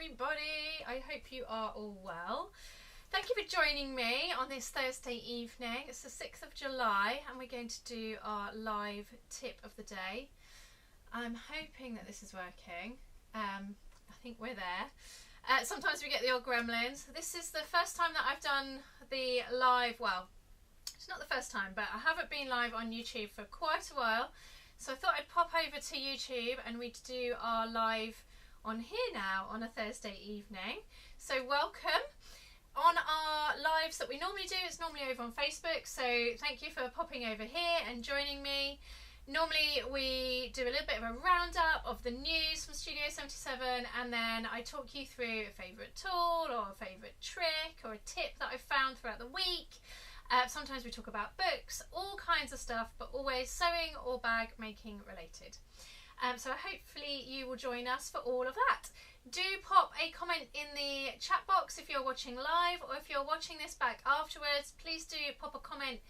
everybody. I hope you are all well. Thank you for joining me on this Thursday evening. It's the 6th of July and we're going to do our live tip of the day. I'm hoping that this is working. I think we're there. Sometimes we get the old gremlins. This is the first time that I've done the live, well, it's not the first time, but I haven't been live on YouTube for quite a while. So I thought I'd pop over to YouTube and we'd do our live on here now on a Thursday evening. So welcome. On our lives that we normally do, it's normally over on Facebook, so thank you for popping over here and joining me. Normally we do a little bit of a roundup of the news from Studio 77, and then I talk you through a favourite tool or a favourite trick or a tip that I found throughout the week. Sometimes we talk about books, all kinds of stuff, but always sewing or bag making related. So hopefully you will join us for all of that. Do pop a comment in the chat box if you're watching live, or if you're watching this back afterwards, please do pop a comment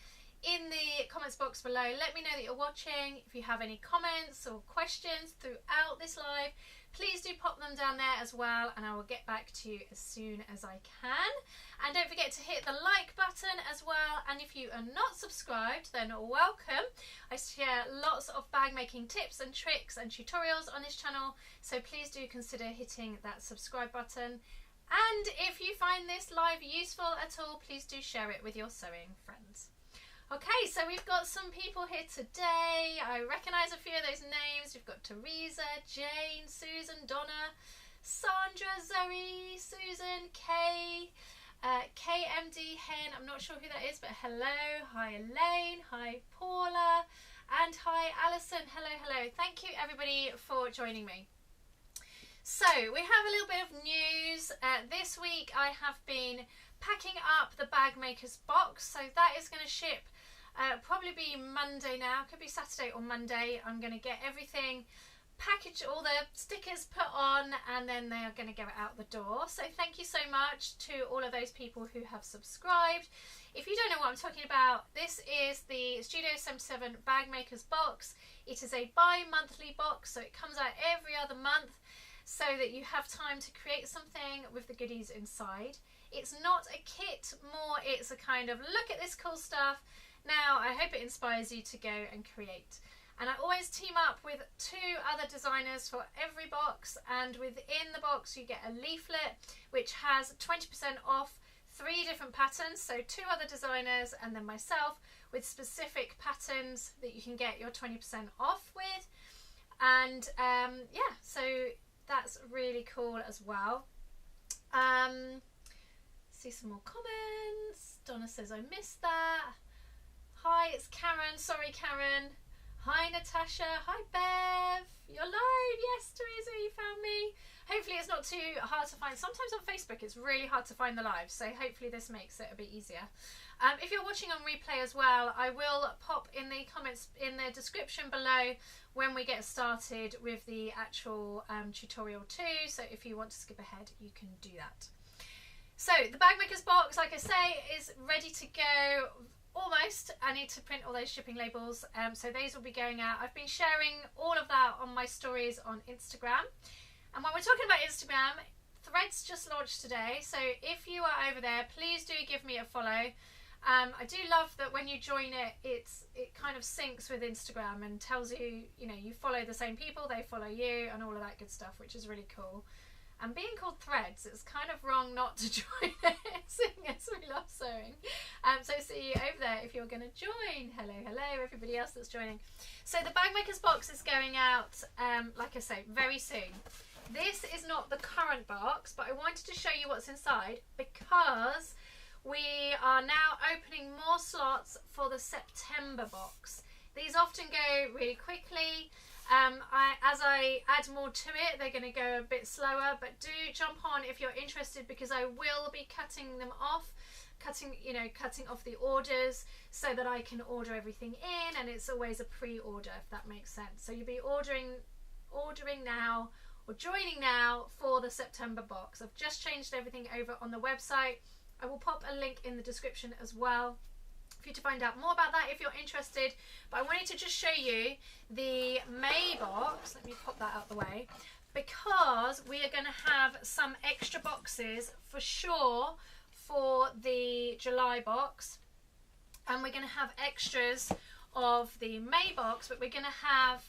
in the comments box below. Let me know that you're watching. If you have any comments or questions throughout this live, please do pop them down there as well, and I will get back to you as soon as I can. And don't forget to hit the like button as well, and if you are not subscribed, then welcome. I share lots of bag making tips and tricks and tutorials on this channel, so please do consider hitting that subscribe button. And if you find this live useful at all, please do share it with your sewing friends. Okay, so we've got some people here today. I recognise a few of those names. We've got Teresa, Jane, Susan, Donna, Sandra, Zoe, Susan, Kay, KMD Hen, I'm not sure who that is, but hello. Hi Elaine, hi Paula, and hi Alison. Hello, hello. Thank you everybody for joining me. So we have a little bit of news. This week I have been packing up the bag maker's box, so that is going to ship probably be Monday now, could be Saturday or Monday. I'm going to get everything packaged, all the stickers put on, and then they are going to go out the door. So thank you so much to all of those people who have subscribed. If you don't know what I'm talking about, this is the Studio 77 bag maker's box. It is a bi-monthly box, so it comes out every other month so that you have time to create something with the goodies inside. It's not a kit, more it's a kind of look at this cool stuff. Now I hope it inspires you to go and create. And I always team up with 2 other designers for every box, and within the box you get a leaflet which has 20% off 3 different patterns, so 2 other designers and then myself with specific patterns that you can get your 20% off with. And yeah, so that's really cool as well. See some more comments. Donna says I missed that. Hi, it's Karen. Sorry, Karen. Hi, Natasha. Hi, Bev. You're live. Yes, Teresa, you found me. Hopefully it's not too hard to find. Sometimes on Facebook it's really hard to find the live, so hopefully this makes it a bit easier. If you're watching on replay as well, I will pop in the comments in the description below when we get started with the actual tutorial too, so if you want to skip ahead you can do that. So the bag maker's box, like I say, is ready to go. Almost. I need to print all those shipping labels, so those will be going out. I've been sharing all of that on my stories on Instagram. And when we're talking about Instagram, Threads just launched today, so if you are over there, please do give me a follow. I do love that when you join it, it kind of syncs with Instagram and tells you, you know, you follow the same people, they follow you, and all of that good stuff, which is really cool. And being called Threads, it's kind of wrong not to join it, seeing as we love sewing. So see you over there if you're going to join. Hello, hello, everybody else that's joining. So the bag maker's box is going out, like I say, very soon. This is not the current box, but I wanted to show you what's inside because we are now opening more slots for the September box. These often go really quickly. As I add more to it, they're going to go a bit slower, but do jump on if you're interested, because I will be cutting them off, cutting off the orders so that I can order everything in, and it's always a pre-order, if that makes sense. So you'll be ordering now or joining now for the September box. I've just changed everything over on the website. I will pop a link in the description as well for you to find out more about that if you're interested. But I wanted to just show you the May box. Let me pop that out the way, because we are going to have some extra boxes for sure for the July box, and we're going to have extras of the May box, but we're going to have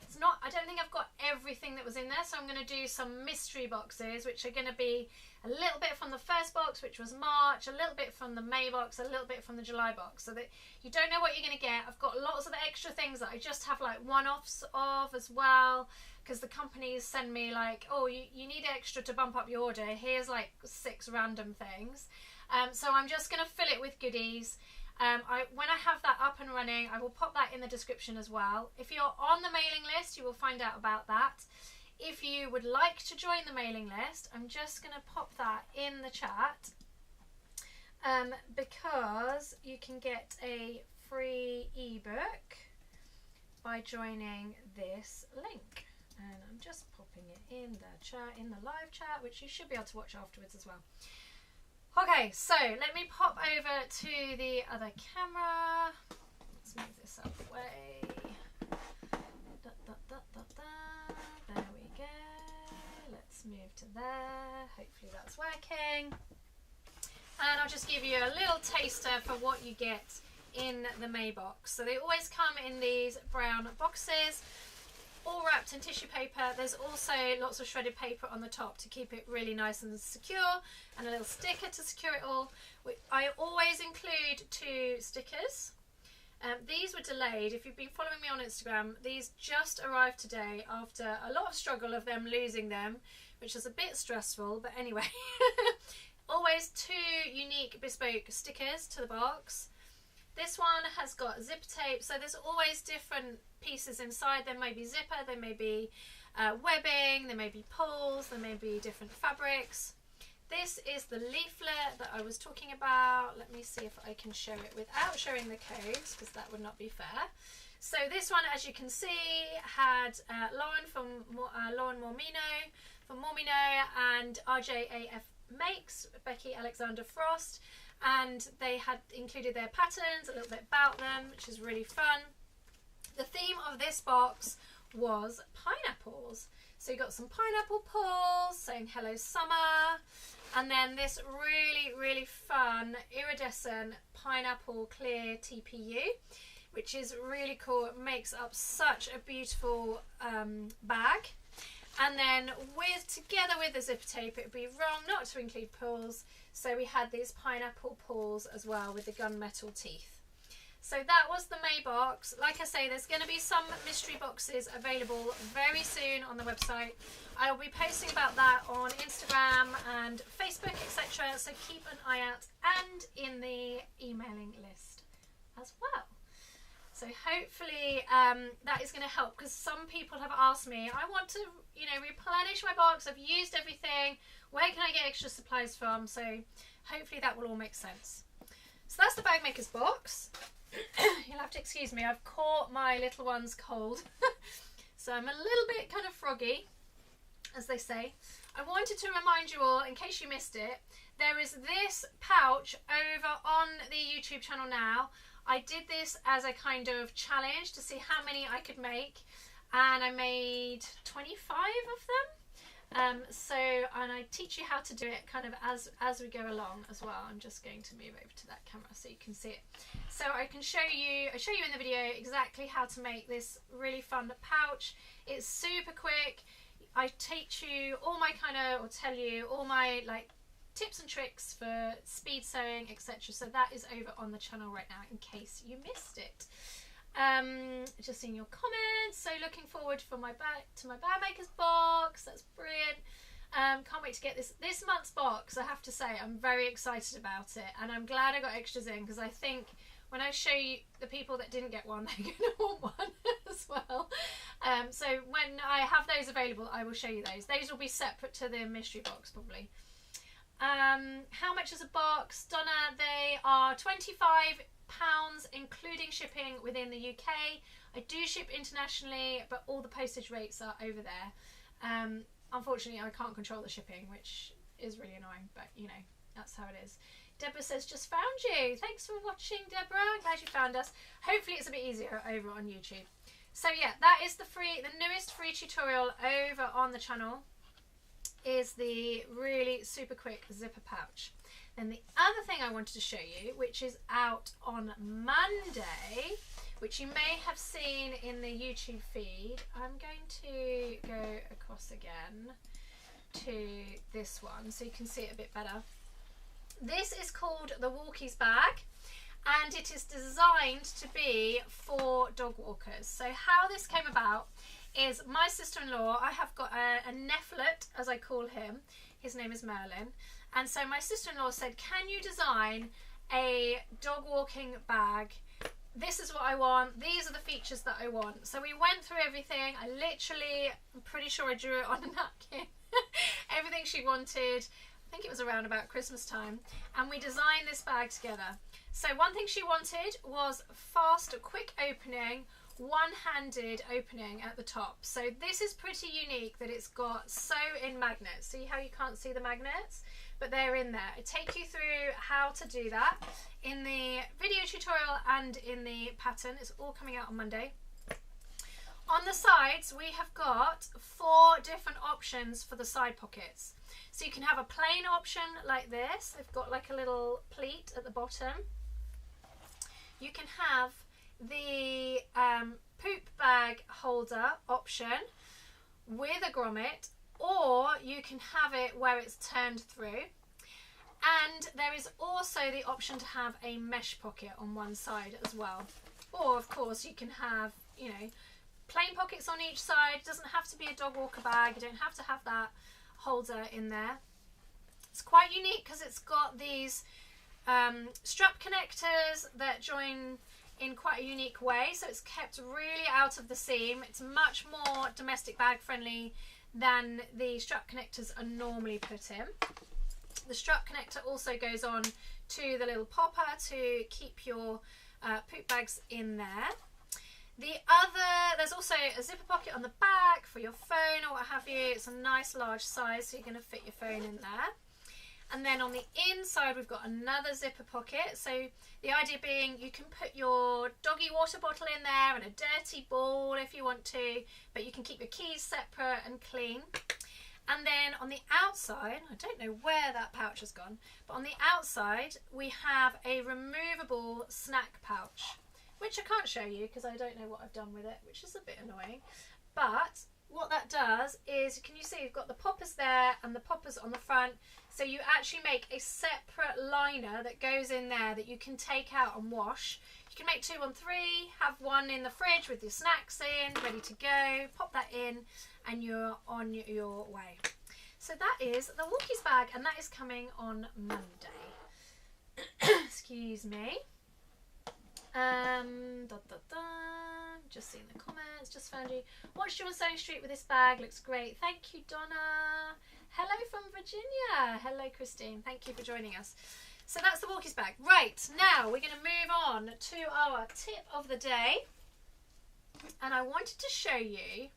it's not, I don't think I've got everything that was in there, so I'm going to do some mystery boxes, which are going to be a little bit from the first box, which was March, a little bit from the May box, a little bit from the July box, so that you don't know what you're going to get. I've got lots of extra things that I just have like one-offs of as well, because the companies send me like, oh, you need extra to bump up your order, here's like 6 random things. So I'm just going to fill it with goodies. When I have that up and running, I will pop that in the description as well. If you're on the mailing list, you will find out about that. If you would like to join the mailing list, I'm just going to pop that in the chat, because you can get a free ebook by joining this link. And I'm just popping it in the chat, in the live chat, which you should be able to watch afterwards as well. Okay, so let me pop over to the other camera. Let's move this up way. There we go. Let's move to there. Hopefully that's working. And I'll just give you a little taster for what you get in the May box. So they always come in these brown boxes, all wrapped in tissue paper. There's also lots of shredded paper on the top to keep it really nice and secure, and a little sticker to secure it all. I always include 2 stickers. These were delayed. If you've been following me on Instagram, these just arrived today after a lot of struggle of them losing them, which is a bit stressful, but anyway. Always 2 unique bespoke stickers to the box. This one has got zip tape, so there's always different pieces inside. There may be zipper, there may be webbing, there may be pulls, there may be different fabrics. This is the leaflet that I was talking about. Let me see if I can show it without showing the codes, because that would not be fair. So this one, as you can see, had Lauren from Lauren Mormino from Mormino, and RJAF Makes, Becky Alexander Frost. And they had included their patterns, a little bit about them, which is really fun. The theme of this box was pineapples. So you got some pineapple pulls saying hello summer, and then this really, really fun iridescent pineapple clear TPU, which is really cool. It makes up such a beautiful bag. And then together with the zipper tape, it would be wrong not to include pulls. So we had these pineapple pulls as well with the gunmetal teeth. So that was the May box. Like I say, there's going to be some mystery boxes available very soon on the website. I'll be posting about that on Instagram and Facebook, etc. So keep an eye out, and in the emailing list as well. So hopefully that is going to help, because some people have asked me, I want to, replenish my box. I've used everything. Where can I get extra supplies from? So hopefully that will all make sense. So that's the bag maker's box. You'll have to excuse me. I've caught my little one's cold. So I'm a little bit kind of froggy, as they say. I wanted to remind you all, in case you missed it, there is this pouch over on the YouTube channel now. I did this as a kind of challenge to see how many I could make, and I made 25 of them. And I teach you how to do it kind of as we go along as well. I'm just going to move over to that camera so you can see it. So I show you in the video exactly how to make this really fun pouch. It's super quick. I teach you all my tell you all my tips and tricks for speed sewing, etc. So that is over on the channel right now in case you missed it. Just seeing your comments. So looking forward to my bag maker's box. That's brilliant. Can't wait to get this month's box. I have to say I'm very excited about it, and I'm glad I got extras in, because I think when I show you the people that didn't get one, they're going to want one as well. So when I have those available, I will show you those. Those will be separate to the mystery box probably. How much is a box, Donna? They are £25 including shipping within the UK. I do ship internationally, but all the postage rates are over there. Unfortunately, I can't control the shipping, which is really annoying, but that's how it is. Deborah says, just found you. Thanks for watching, Deborah. I'm glad you found us. Hopefully it's a bit easier over on YouTube. So yeah, that is the newest free tutorial over on the channel, is the really super quick zipper pouch. Then the other thing I wanted to show you, which is out on Monday, which you may have seen in the YouTube feed. I'm going to go across again to this one so you can see it a bit better. This is called the Walkies bag, and it is designed to be for dog walkers. So how this came about is my sister-in-law, I have got a nephlet, as I call him. His name is Merlin. And so my sister-in-law said, can you design a dog walking bag? This is what I want. These are the features that I want. So we went through everything. I'm pretty sure I drew it on a napkin. Everything she wanted. I think it was around about Christmas time. And we designed this bag together. So one thing she wanted was fast, quick opening, one-handed opening at the top. So this is pretty unique that it's got sew-in magnets. See how you can't see the magnets? But they're in there. I take you through how to do that in the video tutorial and in the pattern. It's all coming out on Monday. On the sides, we have got 4 different options for the side pockets. So you can have a plain option like this. They've got like a little pleat at the bottom. You can have the poop bag holder option with a grommet, or you can have it where it's turned through. And there is also the option to have a mesh pocket on one side as well. Or of course you can have, you know, plain pockets on each side. It doesn't have to be a dog walker bag. You don't have to have that holder in there. It's quite unique because it's got these strap connectors that join in quite a unique way, so it's kept really out of the seam. It's much more domestic bag friendly than the strap connectors are normally put in. The strap connector also goes on to the little popper to keep your poop bags in there. There's also a zipper pocket on the back for your phone or what have you. It's a nice large size, so you're going to fit your phone in there. And then on the inside we've got another zipper pocket. So the idea being you can put your doggy water bottle in there and a dirty ball if you want to, but you can keep your keys separate and clean. And then on the outside, I don't know where that pouch has gone, but on the outside we have a removable snack pouch, which I can't show you because I don't know what I've done with it, which is a bit annoying. But what that does is, can you see you've got the poppers there and the poppers on the front, so you actually make a separate liner that goes in there that you can take out and wash. You can make 2 on 3, have one in the fridge with your snacks in, ready to go, pop that in and you're on your way. So that is the Walkies bag, and that is coming on Monday. Excuse me. Just seeing the comments, just found you. Watched you on Sewing Street with this bag, looks great. Thank you, Donna. Hello from Virginia. Hello, Christine. Thank you for joining us. So that's the Walkies bag. Right, now we're going to move on to our tip of the day. And I wanted to show you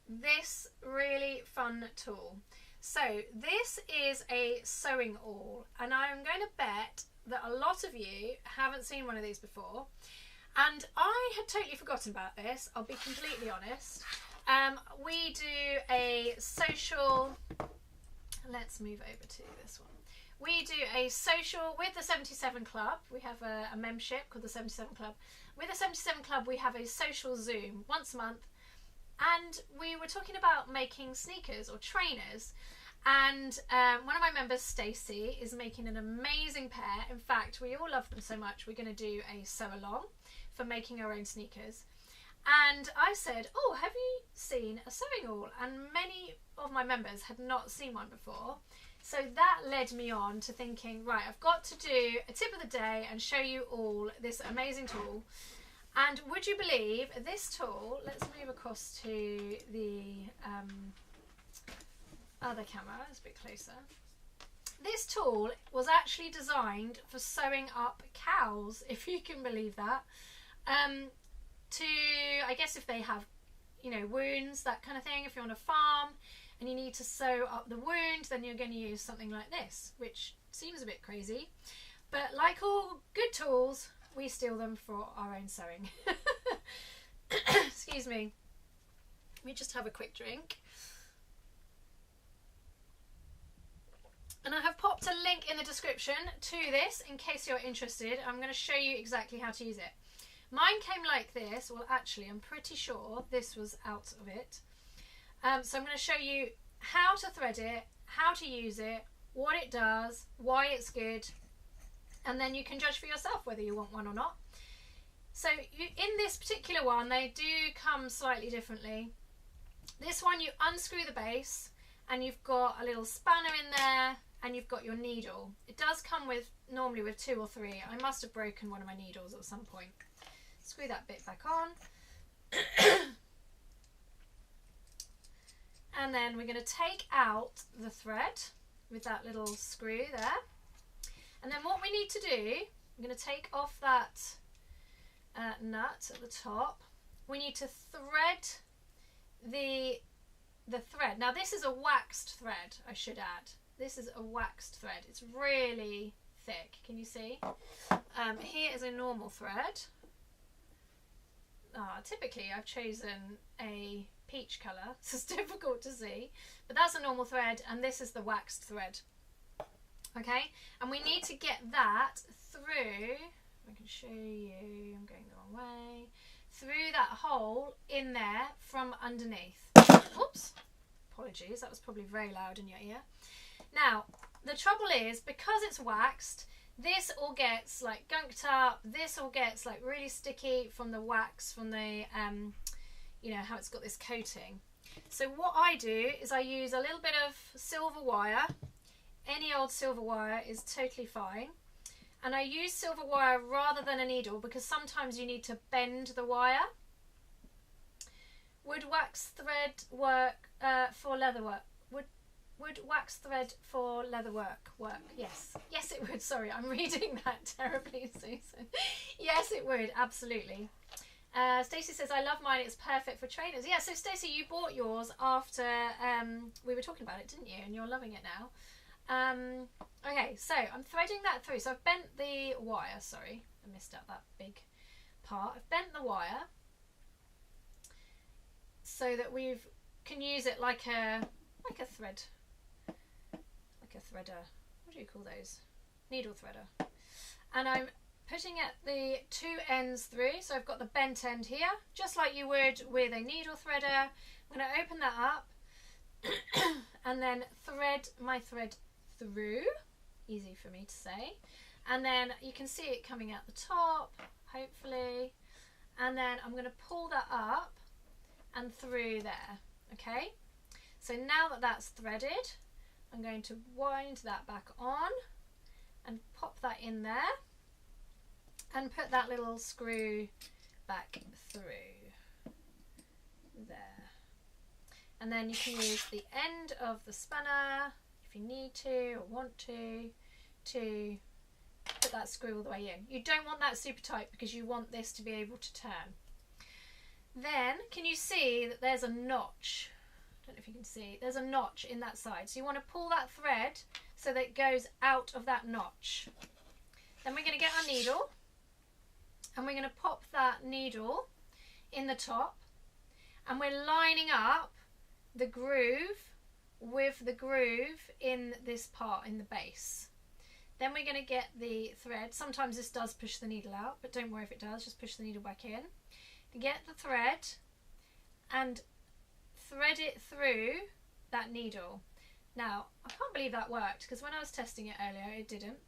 this really fun tool. So this is a sewing awl, and I'm going to bet that a lot of you haven't seen one of these before. And I had totally forgotten about this, I'll be completely honest. We do a social, let's move over to this one. We do a social with the 77 Club. We have a membership called the 77 Club. With the 77 Club we have a social Zoom once a month, and we were talking about making sneakers or trainers. And one of my members, Stacey, is making an amazing pair. In fact, we all love them so much, we're going to do a sew along for making our own sneakers. And I said, oh, have you seen a sewing awl? And many of my members had not seen one before. So that led me on to thinking, right, I've got to do a tip of the day and show you all this amazing tool. And would you believe this tool, let's move across to the other camera, it's a bit closer. This tool was actually designed for sewing up cows, if you can believe that. I guess if they have, you know, wounds, that kind of thing, if you're on a farm and you need to sew up the wound, then you're going to use something like this, which seems a bit crazy. But like all good tools, we steal them for our own sewing. Excuse me. Let me just have a quick drink. And I have popped a link in the description to this in case you're interested. I'm going to show you exactly how to use it. Mine came like this. Well, actually, I'm pretty sure this was out of it. So I'm going to show you how to thread it, how to use it, what it does, why it's good, and then you can judge for yourself whether you want one or not. So in this particular one, they do come slightly differently. This one, you unscrew the base and you've got a little spanner in there and you've got your needle. It does come with normally with 2 or 3. I must have broken one of my needles at some point. Screw that bit back on. And then we're going to take out the thread with that little screw there. And then what we need to do, I'm going to take off that nut at the top. We need to thread the thread. Now this is a waxed thread, I should add. This is a waxed thread. It's really thick. Can you see? Here is a normal thread. Typically I've chosen a peach colour, so it's difficult to see. But that's a normal thread and this is the waxed thread. Okay, and we need to get that through, I can show you, I'm going the wrong way, through that hole in there from underneath. Oops, apologies, that was probably very loud in your ear. Now, the trouble is, because it's waxed, this all gets like gunked up, this all gets like really sticky from the wax, from the, you know, how it's got this coating. So what I do is I use a little bit of silver wire. Any old silver wire is totally fine. And I use silver wire rather than a needle because sometimes you need to bend the wire. Would wax thread work for leather work? Would wax thread for leather work? Yes. Yes, it would. Sorry, I'm reading that terribly, Susan. Yes, it would. Absolutely. Stacey says, I love mine. It's perfect for trainers. Yeah, so Stacey, you bought yours after we were talking about it, didn't you? And you're loving it now. Okay, so I'm threading that through. So I've bent the wire. Sorry, I missed out that big part. I've bent the wire so that we can use it like a thread. Like a threader. What do you call those? Needle threader. And I'm putting at the 2 ends through. So I've got the bent end here, just like you would with a needle threader. I'm going to open that up and then thread my thread through. Easy for me to say. And then you can see it coming out the top, hopefully. And then I'm going to pull that up and through there. Okay. So now that that's threaded, I'm going to wind that back on and pop that in there and put that little screw back through there. And then you can use the end of the spanner if you need to or want to put that screw all the way in. You don't want that super tight because you want this to be able to turn. Then can you see that there's a notch? I don't know if you can see, there's a notch in that side. So you want to pull that thread so that it goes out of that notch. Then we're going to get our needle and we're going to pop that needle in the top and we're lining up the groove with the groove in this part in the base. Then we're going to get the thread. Sometimes this does push the needle out, but don't worry if it does, just push the needle back in. Get the thread and thread it through that needle. Now I can't believe that worked because when I was testing it earlier it didn't,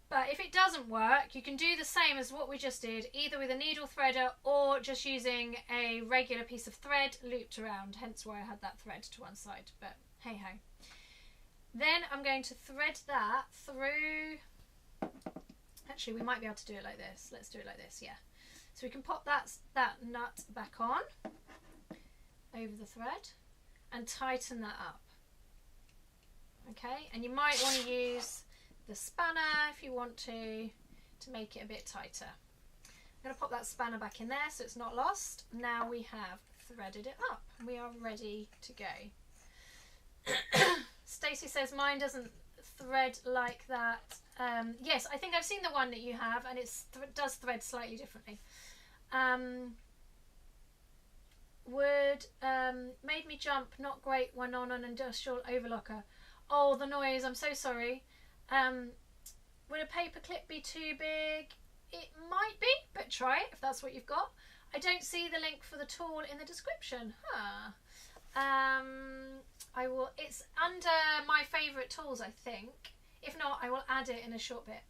but if it doesn't work you can do the same as what we just did, either with a needle threader or just using a regular piece of thread looped around, hence why I had that thread to one side, but hey ho. Then I'm going to thread that through, actually we might be able to do it like this, let's do it like this, yeah. So we can pop that nut back on over the thread and tighten that up. Okay, and you might want to use the spanner if you want to make it a bit tighter. I'm going to pop that spanner back in there so it's not lost. Now we have threaded it up and we are ready to go. Stacey says mine doesn't thread like that. Yes, I think I've seen the one that you have and it does thread slightly differently. would made me jump, not great when on an industrial overlocker. Oh, the noise, I'm so sorry. Would a paper clip be too big? It might be, but try it if that's what you've got. I don't see the link for the tool in the description. I will, it's under my favourite tools, I think. If not, I will add it in a short bit.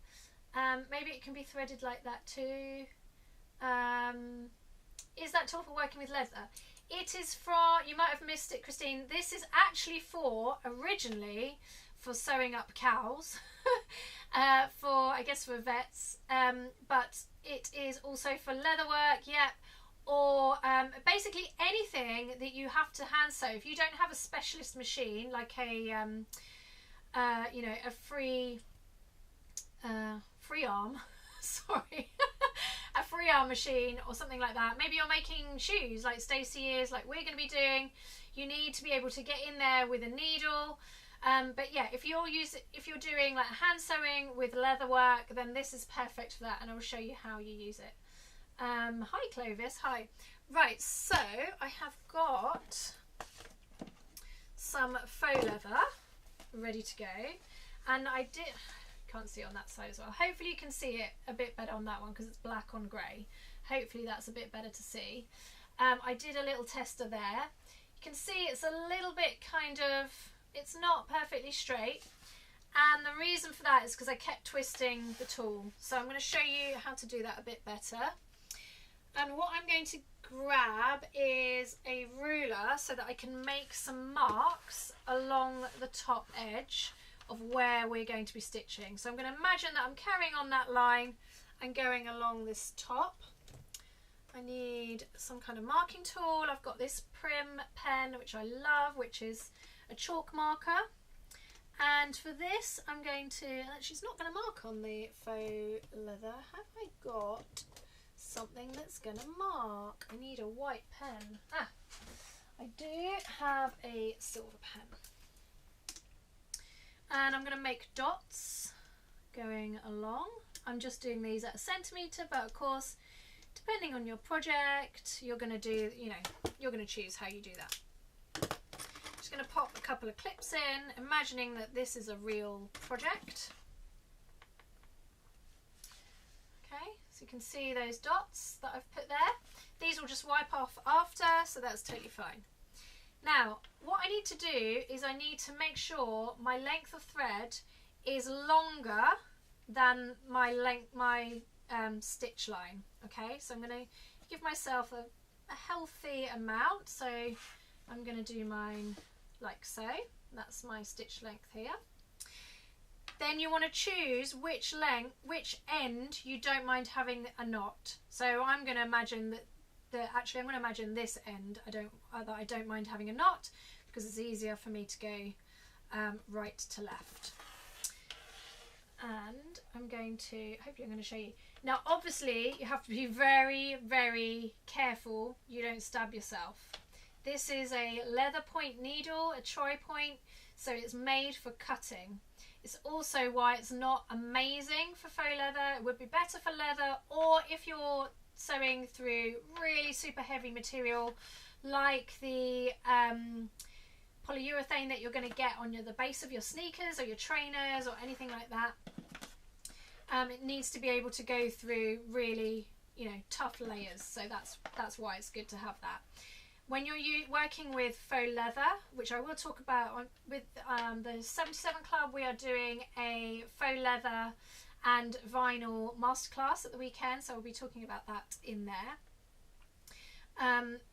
Maybe it can be threaded like that too. Is that tool for working with leather? It is for, you might have missed it, Christine. This is actually for, originally, for sewing up cows. I guess for vets. But it is also for leather work, yep. Or basically anything that you have to hand sew. If you don't have a specialist machine, like a, you know, a free arm, sorry, a free arm machine or something like that. Maybe you're making shoes like Stacey is, like we're going to be doing. You need to be able to get in there with a needle. But yeah, if you're doing like hand sewing with leather work, then this is perfect for that, and I will show you how you use it. Hi Clovis, hi. Right, so I have got some faux leather ready to go, and I can't see it on that side as well. Hopefully you can see it a bit better on that one because it's black on grey. Hopefully that's a bit better to see. I did a little tester there. You can see it's a little bit kind of, it's not perfectly straight, and the reason for that is because I kept twisting the tool. So I'm going to show you how to do that a bit better. And what I'm going to grab is a ruler so that I can make some marks along the top edge of where we're going to be stitching. So I'm going to imagine that I'm carrying on that line and going along this top. I need some kind of marking tool. I've got this Prim pen, which I love, which is a chalk marker. And for this, I'm going to, she's not going to mark on the faux leather. Have I got something that's going to mark? I need a white pen. I do have a silver pen. And I'm going to make dots going along. I'm just doing these at a centimetre, but of course, depending on your project, you're going to do, you know, you're going to choose how you do that. Just going to pop a couple of clips in, imagining that this is a real project. Okay, so you can see those dots that I've put there. These will just wipe off after, so that's totally fine. Now, what I need to do is I need to make sure my length of thread is longer than my stitch line. Okay, so I'm going to give myself a healthy amount. So I'm going to do mine like so. That's my stitch length here. Then you want to choose which end you don't mind having a knot. So I'm going to imagine that actually I'm going to imagine this end that I don't mind having a knot, because it's easier for me to go right to left. And I'm going to, hopefully I'm going to show you. Now obviously you have to be very, very careful you don't stab yourself. This is a leather point needle, a tri-point, so it's made for cutting. It's also why it's not amazing for faux leather. It would be better for leather, or if you're sewing through really super heavy material like the polyurethane that you're going to get on the base of your sneakers or your trainers or anything like that. It needs to be able to go through really, you know, tough layers, so that's why it's good to have that. When you're working with faux leather, which I will talk about with the 77 Club, we are doing a faux leather and vinyl masterclass at the weekend, so we'll be talking about that in there.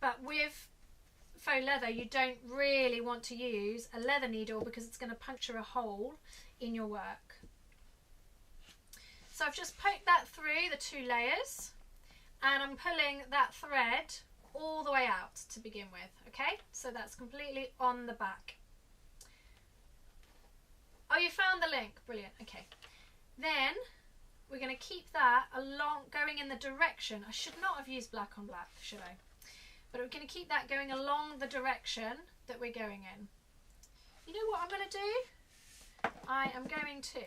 But with faux leather, you don't really want to use a leather needle because it's going to puncture a hole in your work. So I've just poked that through the 2 layers, and I'm pulling that thread all the way out to begin with. Okay, so that's completely on the back. Oh, you found the link, brilliant. Okay, then we're going to keep that along, going in the direction. I should not have used black on black, should I? But we're going to keep that going along the direction that we're going in. You know what I'm going to do? I am going to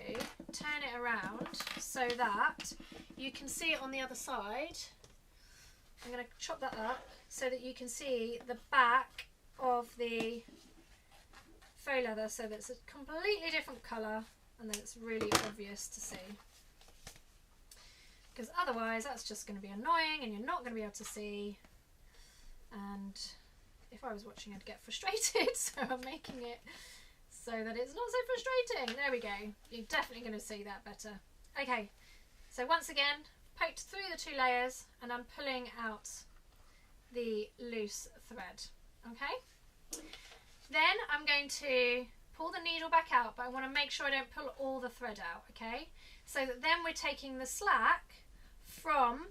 turn it around so that you can see it on the other side. I'm going to chop that up so that you can see the back of the faux leather, so that it's a completely different colour and then it's really obvious to see. Because otherwise that's just going to be annoying and you're not going to be able to see, and if I was watching I'd get frustrated, so I'm making it so that it's not so frustrating. There we go. You're definitely going to see that better. Okay, so once again, poked through the 2 layers and I'm pulling out the loose thread. Okay, then I'm going to pull the needle back out, but I want to make sure I don't pull all the thread out. Okay, so that then we're taking the slack from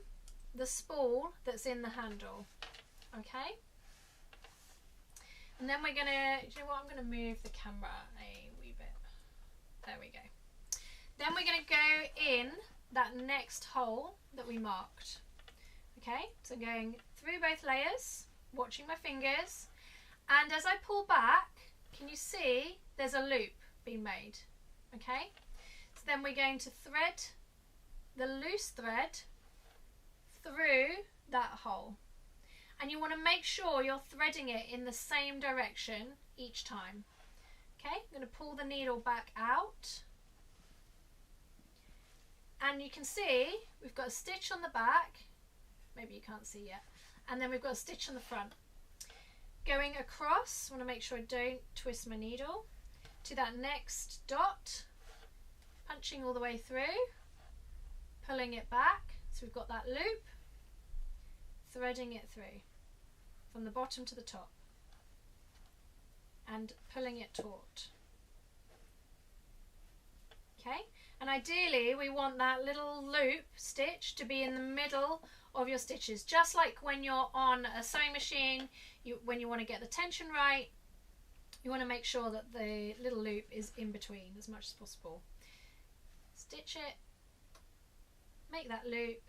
the spool that's in the handle. Okay, and then we're gonna, do you know what, I'm gonna move the camera a wee bit. There we go. Then we're gonna go in that next hole that we marked. Okay, so going through both layers, watching my fingers, and as I pull back, can you see there's a loop being made? Okay, so then we're going to thread the loose thread through that hole, and you want to make sure you're threading it in the same direction each time. Okay, I'm going to pull the needle back out, and you can see we've got a stitch on the back, maybe you can't see yet, and then we've got a stitch on the front. Going across, I want to make sure I don't twist my needle, to that next dot, punching all the way through, pulling it back, so we've got that loop, threading it through from the bottom to the top and pulling it taut. Okay, and ideally we want that little loop stitch to be in the middle of your stitches, just like when you're on a sewing machine, when you want to get the tension right, you want to make sure that the little loop is in between as much as possible. Stitch it, make that loop,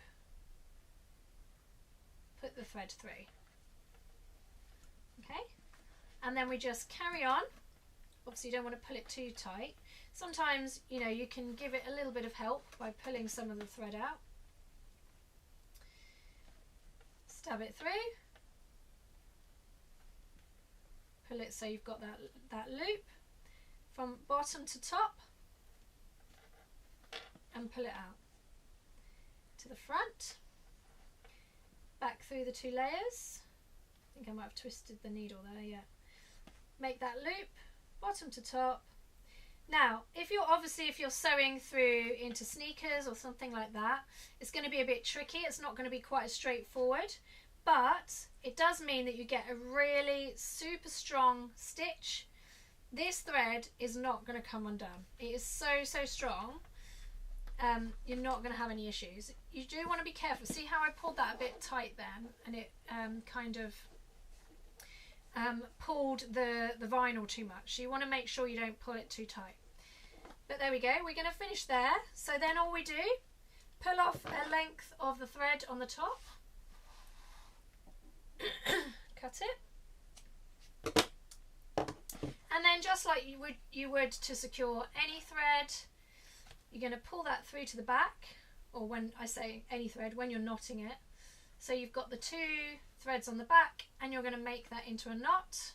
put the thread through. Okay, and then we just carry on. Obviously you don't want to pull it too tight. Sometimes, you know, you can give it a little bit of help by pulling some of the thread out. Stab it through, pull it so you've got that loop from bottom to top, and pull it out to the front, back through the 2 layers. I think I might have twisted the needle there, yeah. Make that loop, bottom to top. Now, if you're sewing through into sneakers or something like that, it's going to be a bit tricky. It's not going to be quite as straightforward, but it does mean that you get a really super strong stitch. This thread is not going to come undone. It is so strong. You're not going to have any issues. You do want to be careful. See how I pulled that a bit tight then, and it kind of pulled the vinyl too much. So you want to make sure you don't pull it too tight. But there we go, we're going to finish there. So then all we do, pull off a length of the thread on the top, cut it, and then just like you would to secure any thread, you're going to pull that through to the back, or when I say any thread, when you're knotting it. So you've got the 2 threads on the back, and you're going to make that into a knot.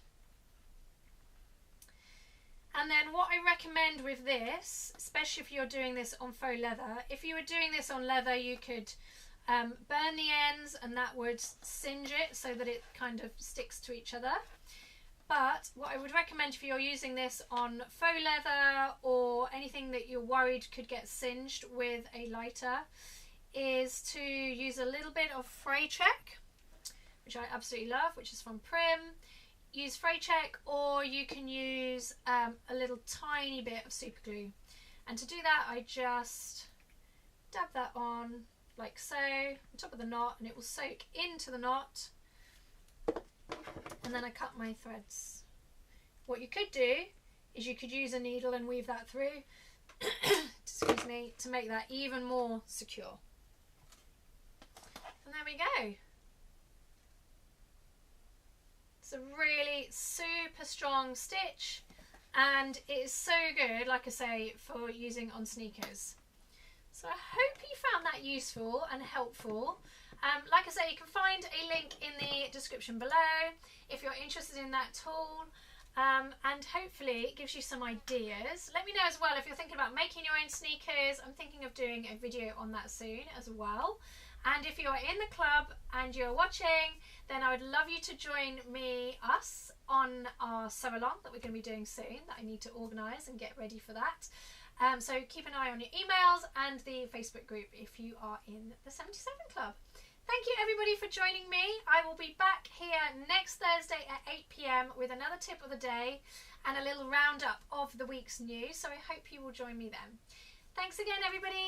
And then what I recommend with this, especially if you're doing this on faux leather, if you were doing this on leather, you could burn the ends and that would singe it so that it kind of sticks to each other. But what I would recommend if you're using this on faux leather or anything that you're worried could get singed with a lighter, is to use a little bit of fray check, which I absolutely love, which is from Prim. Use fray check, or you can use a little tiny bit of super glue. And to do that, I just dab that on like so, on top of the knot, and it will soak into the knot. And then I cut my threads. What you could do is you could use a needle and weave that through, excuse me, to make that even more secure. And there we go. It's a really super strong stitch, and it is so good, like I say, for using on sneakers. So I hope you found that useful and helpful, Like I say, you can find a link in the description below if you're interested in that tool. And hopefully it gives you some ideas. Let me know as well if you're thinking about making your own sneakers. I'm thinking of doing a video on that soon as well. And if you're in the club and you're watching, then I would love you to join us on our sew along that we're going to be doing soon, that I need to organise and get ready for that. So keep an eye on your emails and the Facebook group if you are in the 77 Club. Thank you everybody for joining me. I will be back here next Thursday at 8 PM with another tip of the day and a little roundup of the week's news. So I hope you will join me then. Thanks again everybody.